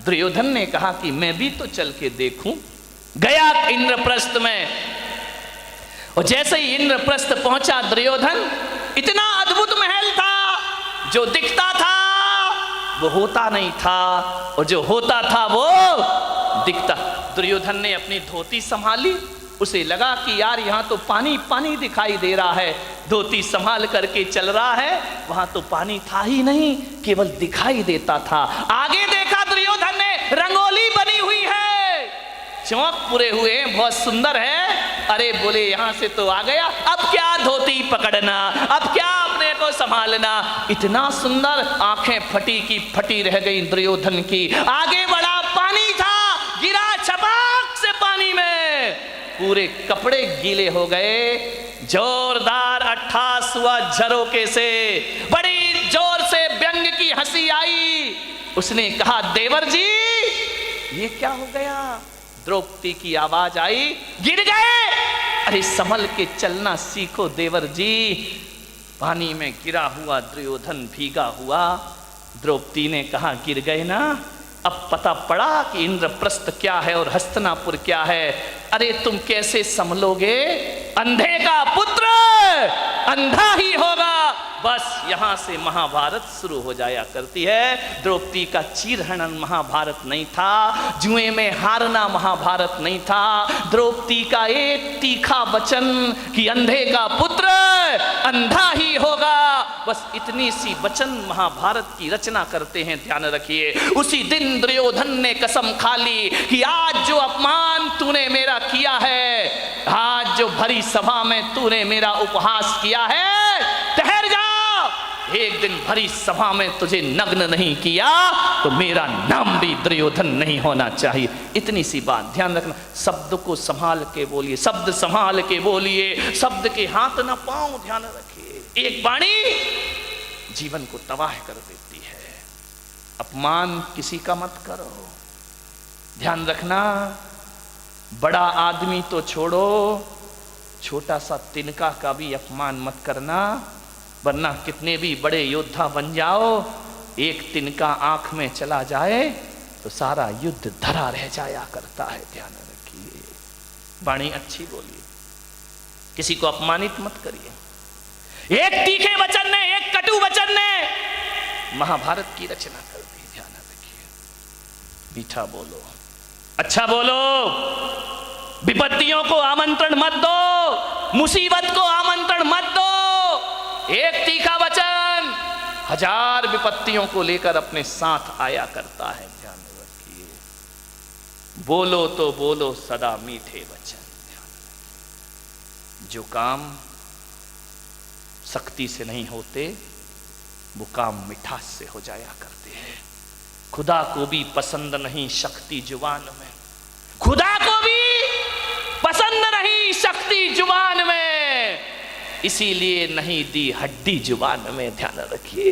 दुर्योधन ने कहा कि मैं भी तो चल के देखूं। गया इंद्रप्रस्थ में, और जैसे ही इंद्रप्रस्थ पहुंचा दुर्योधन, इतना अद्भुत महल था, जो दिखता था वो होता नहीं था, और जो होता था वो दिखता। दुर्योधन ने अपनी धोती संभाली, उसे लगा कि यार यहाँ तो पानी पानी दिखाई दे रहा है, धोती संभाल करके चल रहा है, वहां तो पानी था ही नहीं, केवल दिखाई देता था। आगे देखा दुर्योधन ने, रंगोली बनी हुई है, चौक पूरे हुए, बहुत सुंदर है। अरे बोले यहाँ से तो आ गया, अब क्या धोती पकड़ना, अब क्या अपने को संभालना। इतना सुंदर, आंखें फटी की फटी रह गई दुर्योधन की। आगे बढ़ा, पानी था, गिरा छपाक से पानी में, पूरे कपड़े गीले हो गए। जोरदार 88वां झरोके से बड़ी जोर से व्यंग की हंसी आई। उसने कहा, देवर जी ये क्या हो गया। द्रौपदी की आवाज आई, गिर गए। अरे संभल के चलना सीखो देवर जी। पानी में गिरा हुआ दुर्योधन भीगा हुआ। द्रौपदी ने कहा, गिर गए ना, अब पता पड़ा कि इंद्रप्रस्थ क्या है और हस्तिनापुर क्या है। अरे तुम कैसे संभलोगे, अंधे का पुत्र अंधा ही होगा। बस यहां से महाभारत शुरू हो जाया करती है। द्रौपदी का चीरहरण महाभारत नहीं था, जुए में हारना महाभारत नहीं था। द्रौपदी का एक तीखा वचन कि अंधे का पुत्र अंधा ही होगा, बस इतनी सी वचन महाभारत की रचना करते हैं। ध्यान रखिए, उसी दिन दुर्योधन ने कसम खा ली कि आज जो अपमान तूने मेरा किया है, आज जो भरी सभा में तूने मेरा उपहास किया है, ठहर जा, एक दिन भरी सभा में तुझे नग्न नहीं किया तो मेरा नाम भी दुर्योधन नहीं होना चाहिए। इतनी सी बात ध्यान रखना। शब्द को संभाल के बोलिए, शब्द संभाल के बोलिए, शब्द के हाथ ना पांव। ध्यान रखिए, एक वाणी जीवन को तबाह कर देती है। अपमान किसी का मत करो। ध्यान रखना, बड़ा आदमी तो छोड़ो, छोटा सा तिनका का भी अपमान मत करना, वरना कितने भी बड़े योद्धा बन जाओ, एक तिनका आंख में चला जाए तो सारा युद्ध धरा रह जाया करता है। ध्यान रखिए, वाणी अच्छी बोलिए, किसी को अपमानित मत करिए। एक तीखे वचन ने, एक कटु वचन ने महाभारत की रचना कर दी। ध्यान रखिए, मीठा बोलो, अच्छा बोलो, विपत्तियों को आमंत्रण मत दो, मुसीबत को आमंत्रण मत दो। एक तीखा वचन 1000 विपत्तियों को लेकर अपने साथ आया करता है। ध्यान रखिए, बोलो तो बोलो सदा मीठे वचन। ध्यान रखिए, जो काम शक्ति से नहीं होते वो काम मिठास से हो जाया करते हैं। खुदा को भी पसंद नहीं शक्ति जुबान में, खुदा को भी पसंद नहीं शक्ति जुबान में, इसीलिए नहीं दी हड्डी जुबान में। ध्यान रखिए,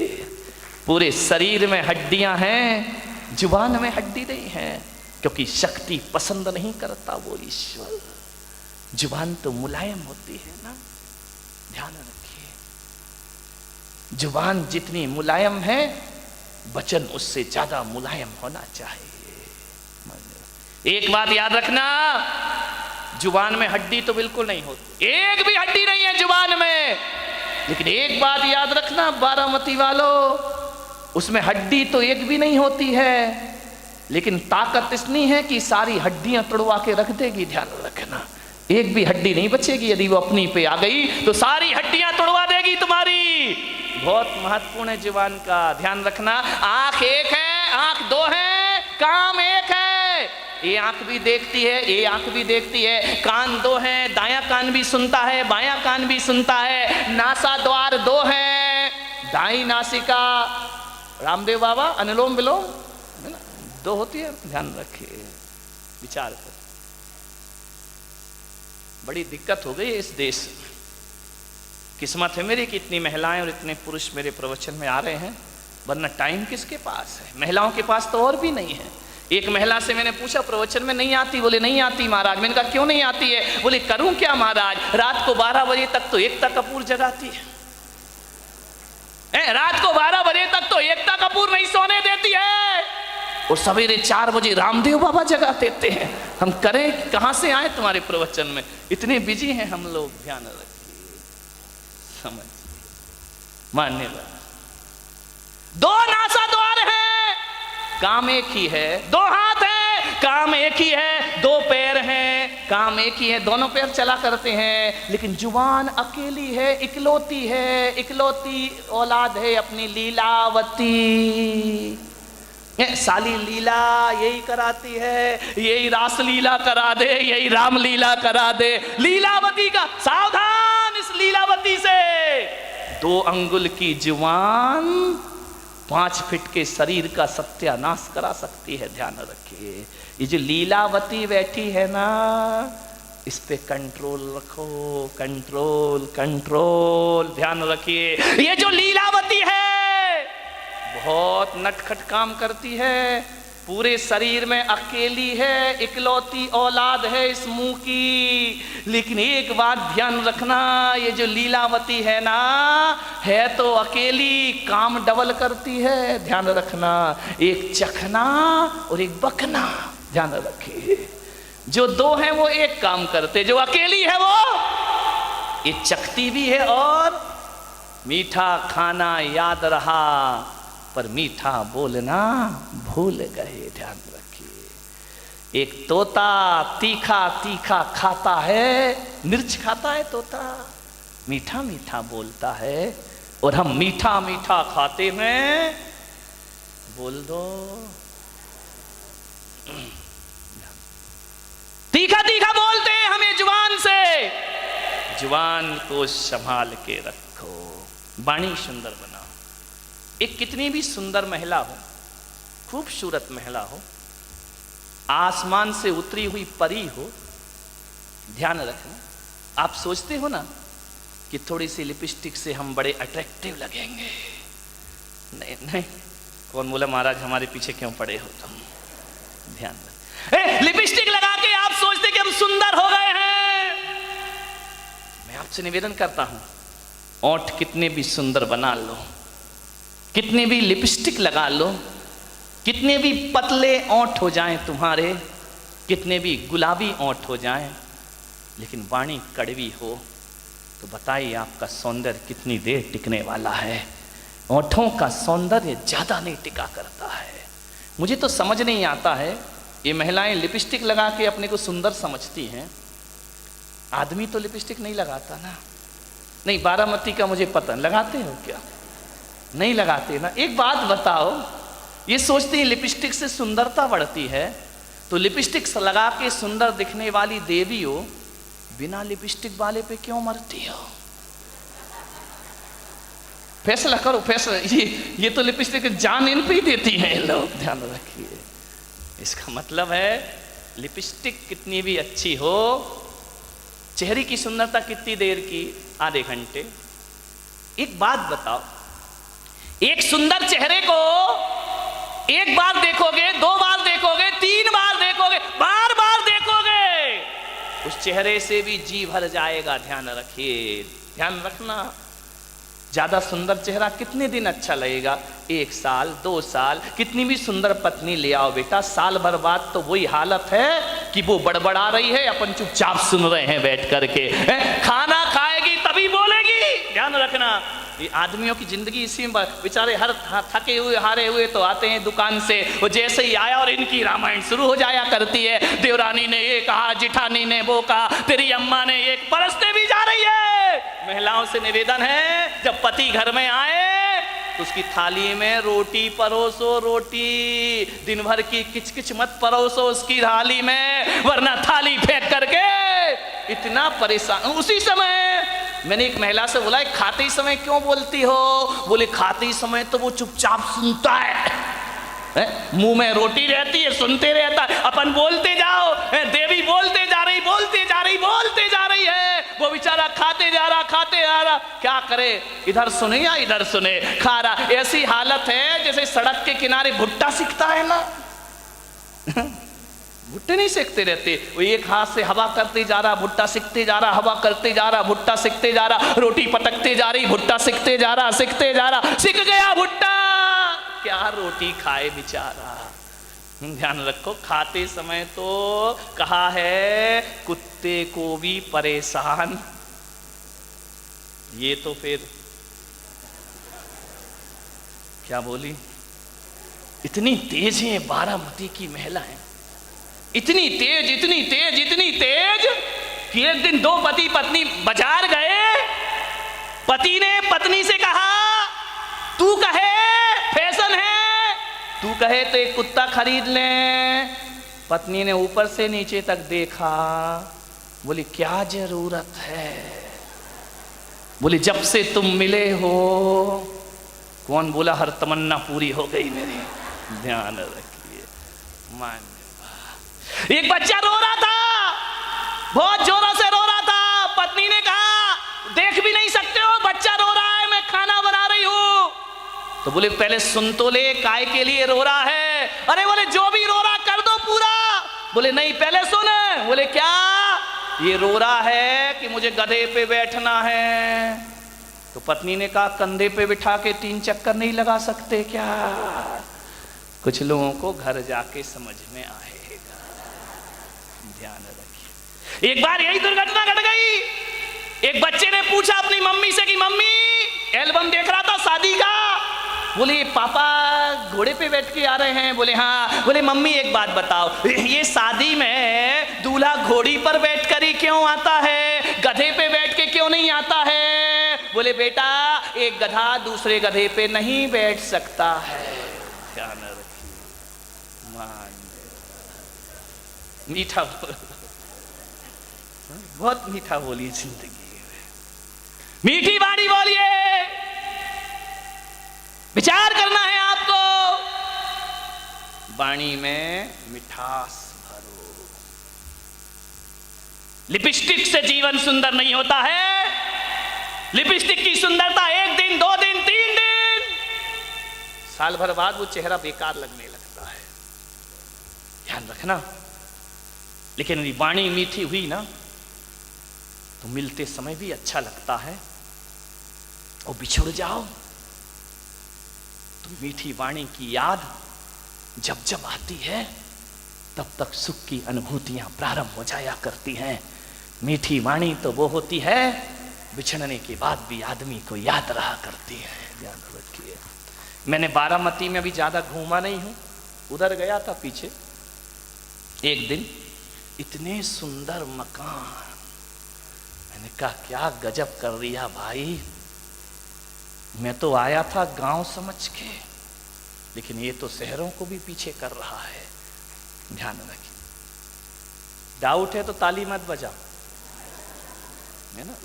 पूरे शरीर में हड्डियां हैं, जुबान में हड्डी नहीं है, क्योंकि शक्ति पसंद नहीं करता वो ईश्वर। जुबान तो मुलायम होती है ना। ध्यान रखिए, जुबान जितनी मुलायम है, वचन उससे ज्यादा मुलायम होना चाहिए। एक बात याद रखना, जुबान में हड्डी तो बिल्कुल नहीं होती, एक भी हड्डी नहीं है जुबान में। लेकिन एक बात याद रखना बारामती वालों, उसमें हड्डी तो एक भी नहीं होती है, लेकिन ताकत इतनी है कि सारी हड्डियां तोड़वा के रख देगी। ध्यान रखना, एक भी हड्डी नहीं बचेगी। यदि वो अपनी पे आ गई तो सारी हड्डियां तोड़वा देगी तुम्हारी। बहुत महत्वपूर्ण है जुबान का, ध्यान रखना। आंख एक है, आंख दो है, काम एक है। ये आंख भी देखती है, ये आंख भी देखती है। कान दो हैं, दायां कान भी सुनता है, बायां कान भी सुनता है। नासा द्वार दो हैं, दाई नासिका, रामदेव बाबा अनुलोम विलोम है ना, दो होती है। ध्यान रखिए, विचार कर। बड़ी दिक्कत हो गई इस देश में। किस्मत है मेरी कि इतनी महिलाएं और इतने पुरुष मेरे प्रवचन में आ रहे हैं, वरना टाइम किसके पास है। महिलाओं के पास तो और भी नहीं है। एक महिला से मैंने पूछा, प्रवचन में नहीं आती? बोले नहीं आती महाराज। मैंने कहा क्यों नहीं आती है? बोले करूं क्या महाराज, रात को 12 बजे तक तो एकता कपूर जगाती है। रात को 12 बजे तक तो एकता कपूर नहीं सोने देती है। और सवेरे 4 बजे रामदेव बाबा जगा देते हैं। हम करें, कहां से आए तुम्हारे प्रवचन में? इतने बिजी हैं हम लोग। ध्यान रखिए, समझिए, मानने वाले। 2 नासा द्वार है, काम एक ही है। 2 हाथ है, काम एक ही है। 2 पैर हैं, काम एक ही है। दोनों पैर चला करते हैं, लेकिन जुबान अकेली है, इकलौती है। इकलौती औलाद है अपनी लीलावती। साली लीला यही कराती है, यही रास लीला करा दे, यही राम लीला करा दे। लीलावती का सावधान, इस लीलावती से। 2 अंगुल की जुबान 5 फीट के शरीर का सत्यानाश करा सकती है। ध्यान रखिए, ये जो लीलावती बैठी है ना, इस पे कंट्रोल रखो, कंट्रोल कंट्रोल। ध्यान रखिए, ये जो लीलावती है बहुत नटखट काम करती है। पूरे शरीर में अकेली है, इकलौती औलाद है इस मुंह की। लेकिन एक बात ध्यान रखना, ये जो लीलावती है ना, है तो अकेली, काम डबल करती है। ध्यान रखना, एक चखना और एक बकना। ध्यान रखिए, जो 2 हैं वो एक काम करते, जो अकेली है वो ये चखती भी है। और मीठा खाना याद रहा पर मीठा बोलना भूल गए। ध्यान रखिए, एक तोता तीखा तीखा खाता है, मिर्च खाता है तोता, मीठा मीठा बोलता है। और हम मीठा मीठा खाते हैं, बोल दो तीखा तीखा बोलते हैं हमें जुबान से। जुबान को संभाल के रखो, वाणी सुंदर बनाओ। एक कितनी भी सुंदर महिला हो, खूबसूरत महिला हो, आसमान से उतरी हुई परी हो, ध्यान रखना, आप सोचते हो ना कि थोड़ी सी लिपस्टिक से हम बड़े अट्रैक्टिव लगेंगे। नहीं नहीं, कौन बोला महाराज हमारे पीछे क्यों पड़े हो तुम? ध्यान रख, लिपस्टिक लगा के आप सोचते कि हम सुंदर हो गए हैं। मैं आपसे निवेदन करता हूं, ओंठ कितने भी सुंदर बना लो, कितने भी लिपस्टिक लगा लो, कितने भी पतले ओंठ हो जाएं तुम्हारे, कितने भी गुलाबी ओंठ हो जाएं, लेकिन वाणी कड़वी हो तो बताइए आपका सौंदर्य कितनी देर टिकने वाला है? ओंठों का सौंदर्य ज्यादा नहीं टिका करता है। मुझे तो समझ नहीं आता है, ये महिलाएं लिपस्टिक लगा के अपने को सुंदर समझती हैं, आदमी तो लिपस्टिक नहीं लगाता ना। नहीं, बारामती का मुझे पता, लगाते हो क्या? नहीं लगाते ना। एक बात बताओ, ये सोचती है लिपस्टिक से सुंदरता बढ़ती है, तो लिपस्टिक लगा के सुंदर दिखने वाली देवी हो, बिना लिपस्टिक वाले पे क्यों मरती हो? फैसला करो, फैसला। ये तो लिपस्टिक जान इन पे ही देती है लोग। ध्यान रखिए, इसका मतलब है लिपस्टिक कितनी भी अच्छी हो, चेहरे की सुंदरता कितनी देर की? आधे घंटे। एक बात बताओ, एक सुंदर चेहरे को एक बार देखोगे, 2 बार देखोगे, 3 बार देखोगे, बार बार देखोगे, उस चेहरे से भी जी भर जाएगा। ध्यान रखिए, ध्यान रखना, ज्यादा सुंदर चेहरा कितने दिन अच्छा लगेगा? 1 साल, 2 साल। कितनी भी सुंदर पत्नी ले आओ बेटा, साल भर बाद तो वही हालत है कि वो बड़बड़ा रही है, अपन चुपचाप सुन रहे हैं बैठ करके। खाना खाएगी तभी बोलेगी। ध्यान रखना, ये आदमियों की जिंदगी इसी में, बेचारे हर थके हुए हारे हुए तो आते हैं दुकान से, वो जैसे ही आया और इनकी रामायण शुरू हो जाया करती है। देवरानी ने ये कहा, जिठानी ने वो कहा, तेरी अम्मा ने ये, परसते भी जा रही है। महिलाओं से निवेदन है, जब पति घर में आए तो उसकी थाली में रोटी परोसो, रोटी। दिन भर की किचकिच मत परोसो उसकी थाली में, वरना थाली फेंक करके इतना परेशान। उसी समय मैंने एक महिला से बोला, खाते समय क्यों बोलती हो? बोले खाते समय तो वो चुपचाप सुनता है, मुंह में रोटी रहती है, सुनते रहता है, अपन बोलते जाओ, देवी बोलते जा रही, बोलते जा रही, बोलते जा रही है, वो बेचारा खाते जा रहा, खाते जा रहा, क्या करे? इधर सुने या इधर सुने, खा रहा। ऐसी हालत है जैसे सड़क के किनारे भुट्टा सिकता है ना, भुट्टे नहीं सेकते रहते, वो एक हाथ से हवा करते जा रहा, भुट्टा सिकते जा रहा, हवा करते जा रहा, भुट्टा सिकते जा रहा, रोटी पटकते जा रही, भुट्टा सिकते जा रहा, सिकते जा रहा, सिक गया भुट्टा, क्या रोटी खाए बेचारा। ध्यान रखो, खाते समय तो कहा है कुत्ते को भी परेशान, ये तो फिर क्या बोली, इतनी तेज है बारामती की महिलाएं, इतनी तेज इतनी तेज इतनी तेज कि एक दिन दो पति पत्नी बाजार गए, पति ने पत्नी से कहा तू कहे फैशन है, तू कहे तो एक कुत्ता खरीद ले। पत्नी ने ऊपर से नीचे तक देखा, बोली क्या जरूरत है, बोली जब से तुम मिले हो। कौन बोला हर तमन्ना पूरी हो गई मेरी, ध्यान रखिए। मान एक बच्चा रो रहा था, बहुत जोरों से रो रहा था, पत्नी ने कहा देख भी नहीं सकते हो बच्चा रो रहा है, मैं खाना बना रही हूं। तो बोले पहले सुन तो ले, काय के लिए रो रहा है। अरे बोले जो भी रो रहा कर दो पूरा। बोले नहीं पहले सुन। बोले क्या? ये रो रहा है कि मुझे गधे पे बैठना है। तो पत्नी ने कहा कंधे पे बिठा के 3 चक्कर नहीं लगा सकते क्या? कुछ लोगों को घर जाके समझ में आएगा, ध्यान रखिए। एक बार यही दुर्घटना घट गई। एक बच्चे ने पूछा अपनी मम्मी से कि मम्मी, एल्बम देख रहा था शादी का, बोले पापा घोड़े पे बैठ के आ रहे हैं। बोले हाँ। बोले मम्मी एक बात बताओ, ये शादी में दूल्हा घोड़ी पर बैठकर ही क्यों आता है, गधे पे बैठ के क्यों नहीं आता है? बोले बेटा एक गधा दूसरे गधे पे नहीं बैठ सकता है। ध्यान रखिए, मान मीठा बहुत मीठा बोलिए, जिंदगी में मीठी वाणी बोलिए, विचार करना है आपको, वाणी में मिठास भरो। लिपस्टिक से जीवन सुंदर नहीं होता है। लिपस्टिक की सुंदरता 1 दिन 2 दिन 3 दिन, साल भर बाद वो चेहरा बेकार लगने लगता है, ध्यान रखना। लेकिन यदि वाणी मीठी हुई ना तो मिलते समय भी अच्छा लगता है, और बिछुड़ जाओ तो मीठी वाणी की याद जब जब आती है तब तक सुख की अनुभूतियां प्रारंभ हो जाया करती हैं। मीठी वाणी तो वो होती है बिछड़ने के बाद भी आदमी को याद रहा करती है, ध्यान रखिए। मैंने बारामती में भी ज्यादा घूमा नहीं हूं, उधर गया था पीछे एक दिन, इतने सुंदर मकान, मैंने कहा क्या गजब कर दिया भाई। मैं तो आया था गांव समझ के, लेकिन ये तो शहरों को भी पीछे कर रहा है, ध्यान रखिए। डाउट है तो ताली मत बजा, है ना।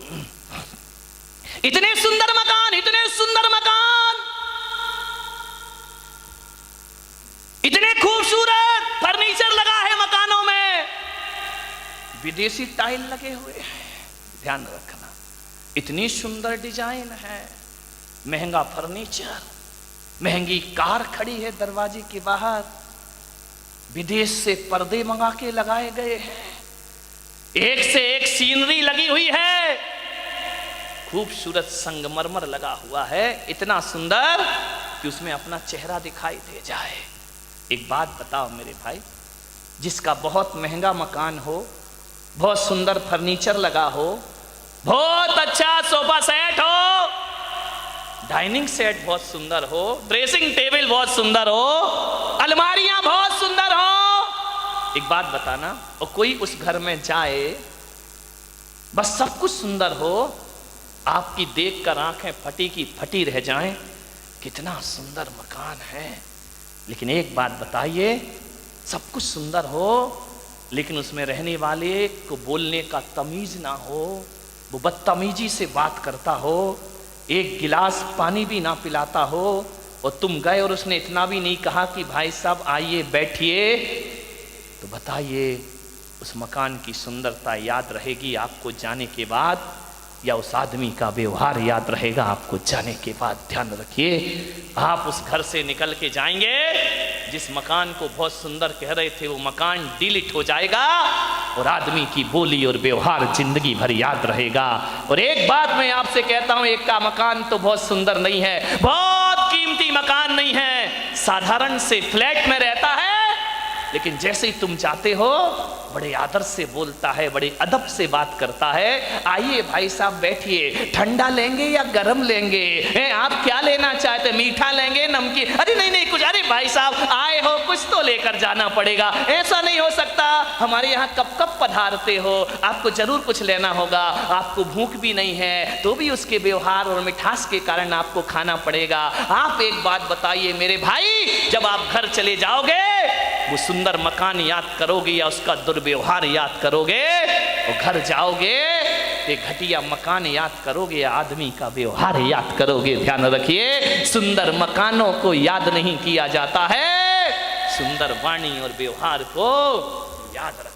इतने सुंदर मकान, इतने सुंदर मकान, इतने खूबसूरत फर्नीचर लगा है मकानों में, विदेशी टाइल लगे हुए हैं, ध्यान रखना। इतनी सुंदर डिजाइन है, महंगा फर्नीचर, महंगी कार खड़ी है दरवाजे के बाहर, विदेश से पर्दे मंगा के लगाए गए हैं, एक से एक सीनरी लगी हुई है, खूबसूरत संगमरमर लगा हुआ है, इतना सुंदर कि उसमें अपना चेहरा दिखाई दे जाए। एक बात बताओ मेरे भाई, जिसका बहुत महंगा मकान हो, बहुत सुंदर फर्नीचर लगा हो, बहुत अच्छा सोफा सेट हो, डाइनिंग सेट बहुत सुंदर हो, ड्रेसिंग टेबल बहुत सुंदर हो, अलमारियां बहुत सुंदर हो, एक बात बताना, और कोई उस घर में जाए, बस सब कुछ सुंदर हो, आपकी देखकर आंखें फटी की फटी रह जाएं, कितना सुंदर मकान है। लेकिन एक बात बताइए, सब कुछ सुंदर हो लेकिन उसमें रहने वाले को बोलने का तमीज ना हो, वो बदतमीजी से बात करता हो, एक गिलास पानी भी ना पिलाता हो, और तुम गए और उसने इतना भी नहीं कहा कि भाई साहब आइए बैठिए, तो बताइए उस मकान की सुंदरता याद रहेगी आपको जाने के बाद, या उस आदमी का व्यवहार याद रहेगा आपको जाने के बाद? ध्यान रखिए, आप उस घर से निकल के जाएंगे, जिस मकान को बहुत सुंदर कह रहे थे वो मकान डिलीट हो जाएगा, और आदमी की बोली और व्यवहार जिंदगी भर याद रहेगा। और एक बात मैं आपसे कहता हूं, एक का मकान तो बहुत सुंदर नहीं है, बहुत कीमती मकान नहीं है, साधारण से फ्लैट में रहता है, लेकिन जैसे ही तुम जाते हो बड़े आदर से बोलता है, बड़े अदब से बात करता है। आइए भाई साहब बैठिए, ठंडा लेंगे या गरम लेंगे? आप क्या लेना चाहते, मीठा लेंगे नमकीन? अरे नहीं नहीं कुछ, अरे भाई साहब आए हो कुछ तो लेकर जाना पड़ेगा, ऐसा नहीं हो सकता, हमारे यहाँ कब कब पधारते हो, आपको जरूर कुछ लेना होगा, आपको भूख भी नहीं है तो भी उसके व्यवहार और मिठास के कारण आपको खाना पड़ेगा। आप एक बात बताइए मेरे भाई, जब आप घर चले जाओगे वो सुंदर मकान याद करोगे या उसका दुर्व्यवहार याद करोगे? और घर जाओगे ये घटिया मकान याद करोगे या आदमी का व्यवहार याद करोगे? ध्यान रखिए, सुंदर मकानों को याद नहीं किया जाता है, सुंदर वाणी और व्यवहार को याद रख